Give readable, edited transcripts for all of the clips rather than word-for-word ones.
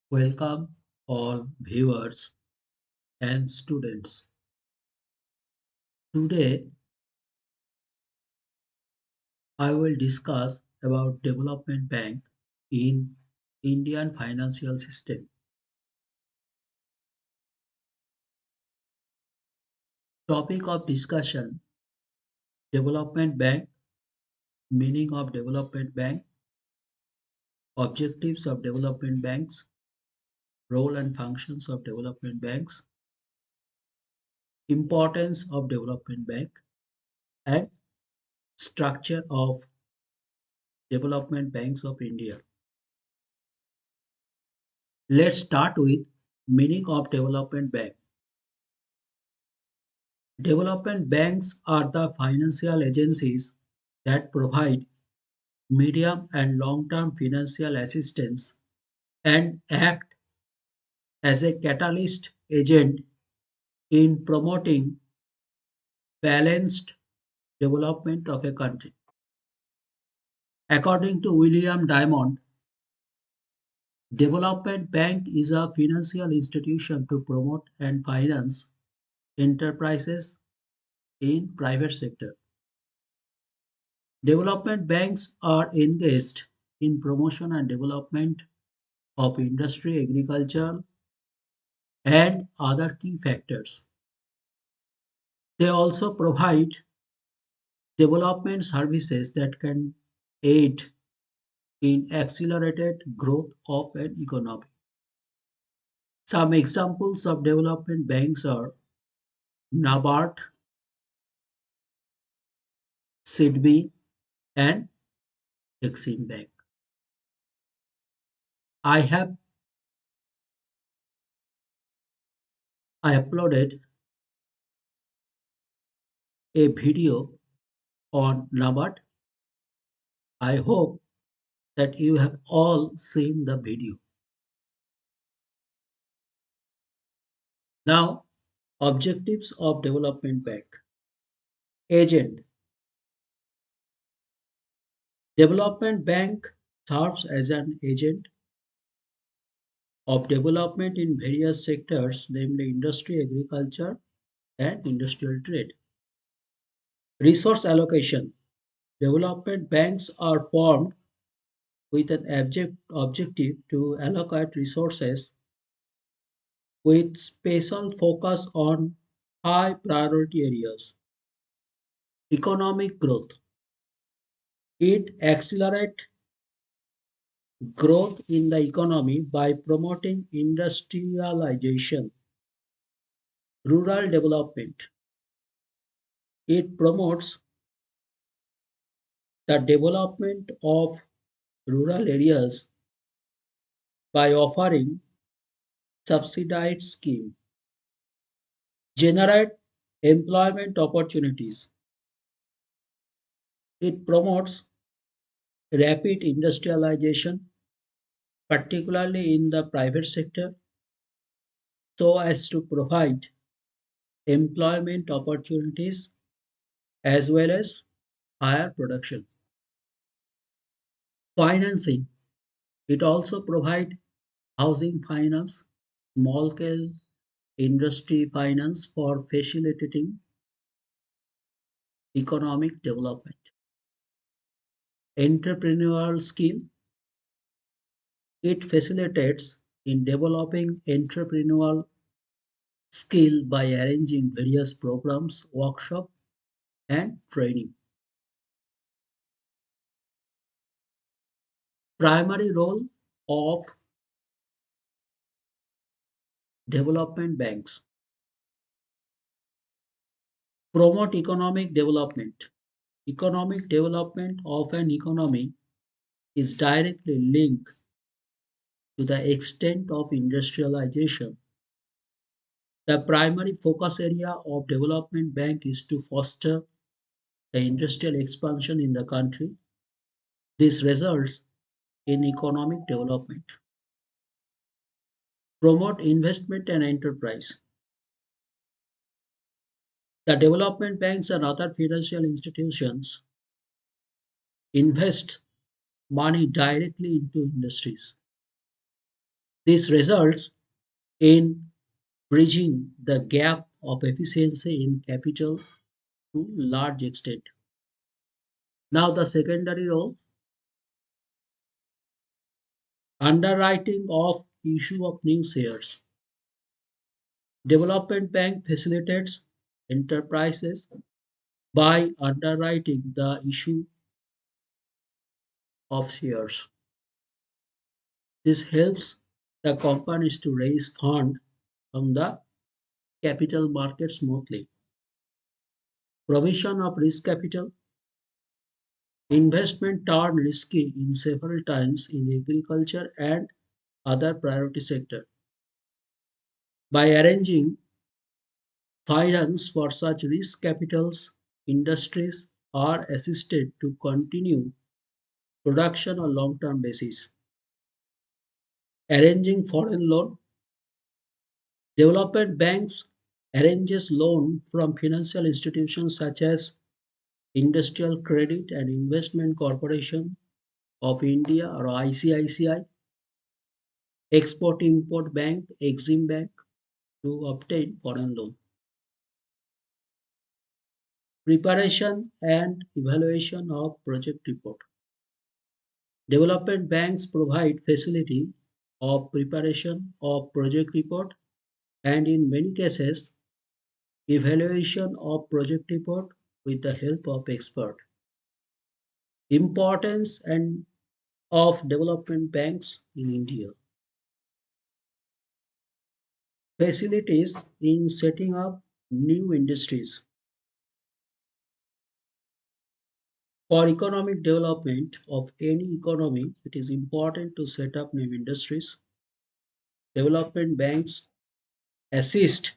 Welcome all viewers and students. Today I will discuss about development bank in Indian financial system. Topic of discussion: development bank, meaning of development bank, objectives of development banks, role and functions of development banks, importance of development bank, and structure of development banks of India. Let's start with meaning of development bank. Development banks are the financial agencies that provide medium and long-term financial assistance and act as a catalyst agent in promoting balanced development of a country. According to William Diamond, development bank is a financial institution to promote and finance enterprises in private sector. Development banks are engaged in promotion and development of industry, agriculture, and other key factors. They also provide development services that can aid in accelerated growth of an economy. Some examples of development banks are NABARD, SIDBI, and Exim Bank. I have I uploaded a video on NABARD. I hope that you have all seen the video. Now, objectives of development bank. Agent. Development bank serves as an agent of development in various sectors, namely industry, agriculture, and industrial trade. Resource allocation. Development banks are formed with an objective to allocate resources with special focus on high priority areas. Economic growth. It accelerates growth in the economy by promoting industrialization. Rural development. It promotes the development of rural areas by offering subsidized scheme. Generate employment opportunities. It promotes rapid industrialization, particularly in the private sector, so as to provide employment opportunities as well as higher production. Financing. It also provides housing finance, small scale industry finance for facilitating economic development. Entrepreneurial skill. It facilitates in developing entrepreneurial skill by arranging various programs, workshops, and training. Primary role of development banks: promote economic development. Economic development of an economy is directly linked to the extent of industrialization. The primary focus area of development bank is to foster the industrial expansion in the country. This results in economic development. Promote investment and enterprise. The development banks and other financial institutions invest money directly into industries. This results in bridging the gap of efficiency in capital to large extent. Now the secondary role, underwriting of issue of new shares. Development Bank facilitates enterprises by underwriting the issue of shares. This helps the companies to raise funds from the capital market smoothly. Provision of risk capital. Investment turned risky in several times in agriculture and other priority sector. By arranging finance for such risk capitals, industries are assisted to continue production on long-term basis. Arranging foreign loan. Development banks arranges loan from financial institutions such as Industrial Credit and Investment Corporation of India or ICICI, Export Import Bank, Exim Bank to obtain foreign loan. Preparation and evaluation of project report. Development banks provide facility of preparation of project report and in many cases evaluation of project report with the help of expert. Importance and of development banks in India. Facilities in setting up new industries. For economic development of any economy, it is important to set up new industries. Development banks assist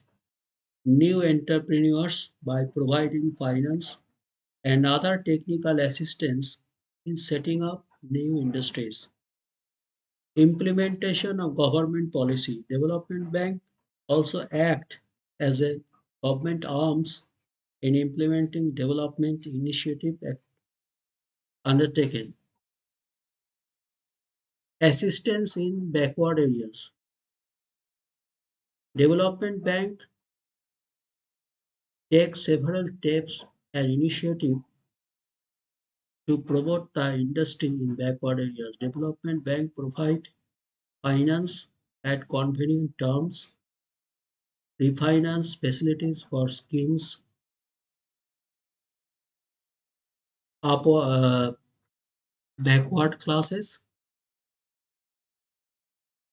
new entrepreneurs by providing finance and other technical assistance in setting up new industries. Implementation of government policy. Development Bank also act as a government arms in implementing development initiative undertaken. Assistance in backward areas. Development Bank takes several steps and initiatives to promote the industry in backward areas. Development Bank provide finance at convenient terms, refinance facilities for schemes of backward classes,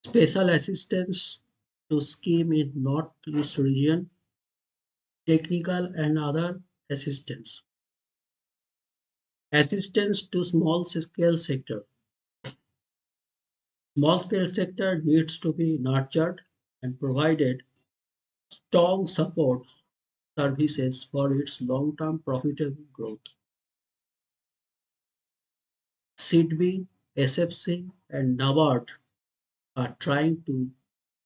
special assistance to scheme in Northeast region, technical and other assistance. Assistance to small scale sector. Small scale sector needs to be nurtured and provided strong support services for its long-term profitable growth. SIDBI, SFC, and NABARD are trying to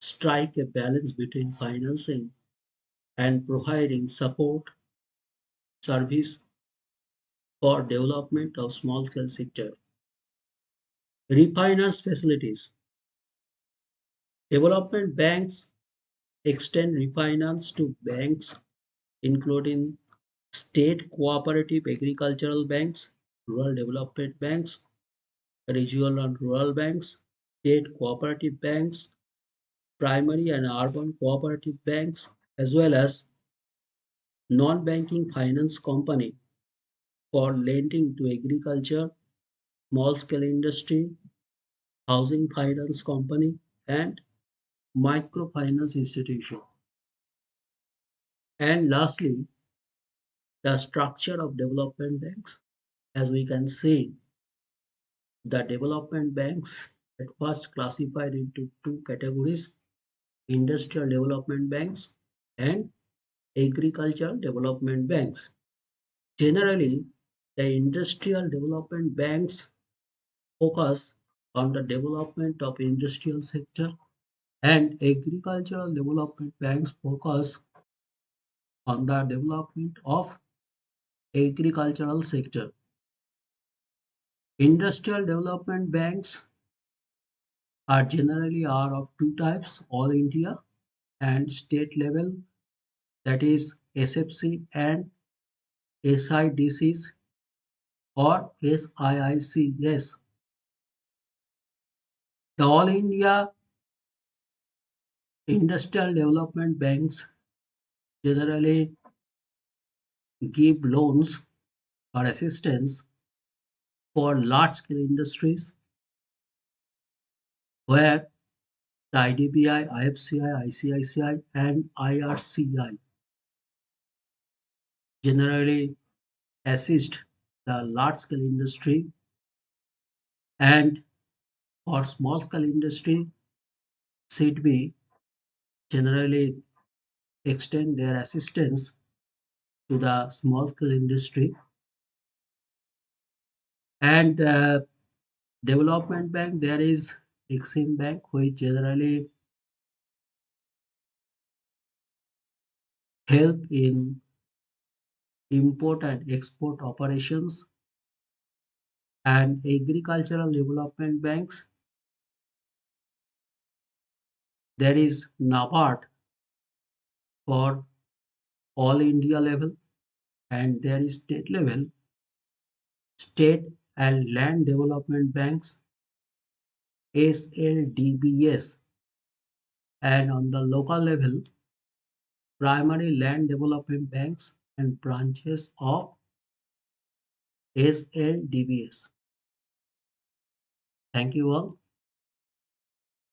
strike a balance between financing and providing support service for development of small scale sector. Refinance facilities. Development banks extend refinance to banks including state cooperative agricultural banks, rural development banks, regional and rural banks, state cooperative banks, primary and urban cooperative banks, as well as non-banking finance company for lending to agriculture, small-scale industry, housing finance company, and microfinance institution. And lastly, the structure of development banks. As we can see, the development banks at first classified into two categories: industrial development banks and agricultural development banks. Generally, the industrial development banks focus on the development of industrial sector and agricultural development banks focus on the development of agricultural sector. Industrial development banks are generally are of two types: all India and state level, that is SFC and SIDCs or SIICs. The all India industrial development banks generally give loans or assistance for large scale industries where the IDBI, IFCI, ICICI, and IRCI generally assist the large scale industry, and for small scale industry, SIDB generally extend their assistance to the small scale industry. And development bank, there is Exim Bank, which generally help in import and export operations, and agricultural development banks. There is NABARD for all India level, and there is state level, state and land development banks, SLDBS, and on the local level, primary land development banks and branches of SLDBS. Thank you all.